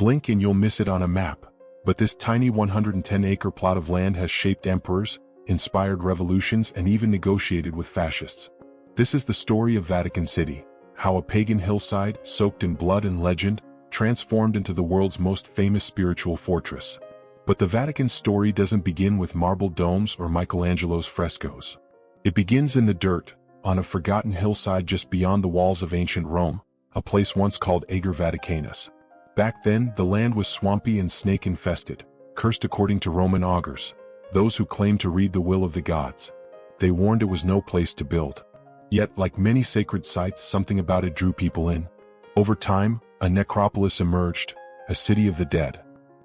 Blink and you'll miss it on a map. But this tiny 110-acre plot of land has shaped emperors, inspired revolutions, and even negotiated with fascists. This is the story of Vatican City, how a pagan hillside, soaked in blood and legend, transformed into the world's most famous spiritual fortress. But the Vatican's story doesn't begin with marble domes or Michelangelo's frescoes. It begins in the dirt, on a forgotten hillside just beyond the walls of ancient Rome, a place once called Ager Vaticanus. Back then, the land was swampy and snake-infested, cursed according to Roman augurs, those who claimed to read the will of the gods. They warned it was no place to build. Yet, like many sacred sites, something about it drew people in. Over time, a necropolis emerged, a city of the dead.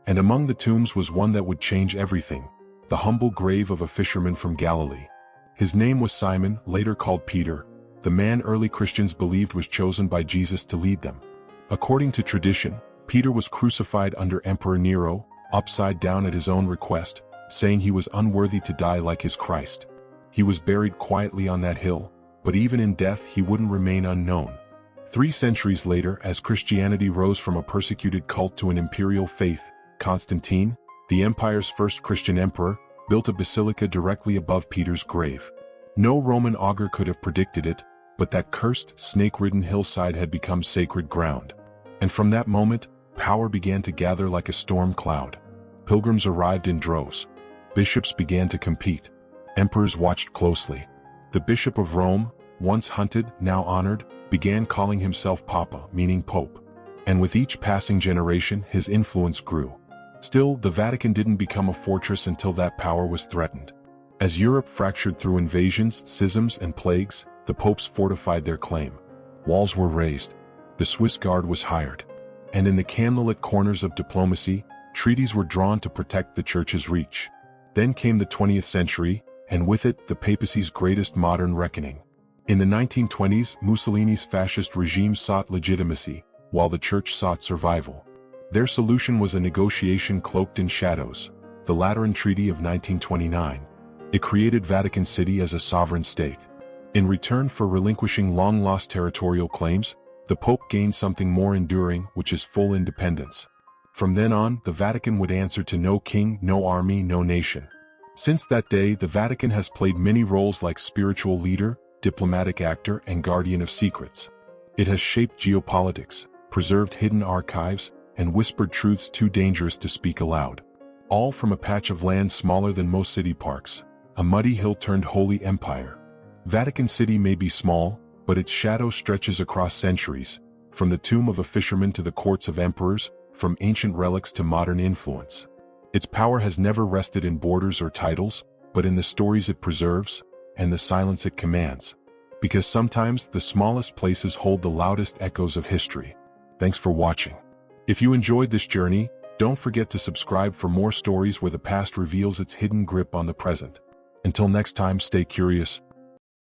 And among the tombs was one that would change everything, the humble grave of a fisherman from Galilee. His name was Simon, later called Peter, the man early Christians believed was chosen by Jesus to lead them. According to tradition, Peter was crucified under Emperor Nero, upside down at his own request, saying he was unworthy to die like his Christ. He was buried quietly on that hill, but even in death he wouldn't remain unknown. 3 centuries later, as Christianity rose from a persecuted cult to an imperial faith, Constantine, the empire's first Christian emperor, built a basilica directly above Peter's grave. No Roman augur could have predicted it, but that cursed, snake-ridden hillside had become sacred ground. And from that moment, power began to gather like a storm cloud. Pilgrims arrived in droves. Bishops began to compete. Emperors watched closely. The Bishop of Rome, once hunted, now honored, began calling himself Papa, meaning Pope. And with each passing generation, his influence grew. Still, the Vatican didn't become a fortress until that power was threatened. As Europe fractured through invasions, schisms, and plagues, the popes fortified their claim. Walls were raised. The Swiss Guard was hired. And in the candlelit corners of diplomacy, treaties were drawn to protect the Church's reach. Then came the 20th century, and with it, the papacy's greatest modern reckoning. In the 1920s, Mussolini's fascist regime sought legitimacy, while the Church sought survival. Their solution was a negotiation cloaked in shadows, the Lateran Treaty of 1929. It created Vatican City as a sovereign state. In return for relinquishing long-lost territorial claims, the Pope gained something more enduring, which is full independence. From then on, the Vatican would answer to no king, no army, no nation. Since that day, the Vatican has played many roles like spiritual leader, diplomatic actor, and guardian of secrets. It has shaped geopolitics, preserved hidden archives, and whispered truths too dangerous to speak aloud. All from a patch of land smaller than most city parks, a muddy hill turned holy empire. Vatican City may be small, but its shadow stretches across centuries, from the tomb of a fisherman to the courts of emperors, from ancient relics to modern influence. Its power has never rested in borders or titles, but in the stories it preserves, and the silence it commands. Because sometimes the smallest places hold the loudest echoes of history. Thanks for watching. If you enjoyed this journey, don't forget to subscribe for more stories where the past reveals its hidden grip on the present. Until next time, stay curious,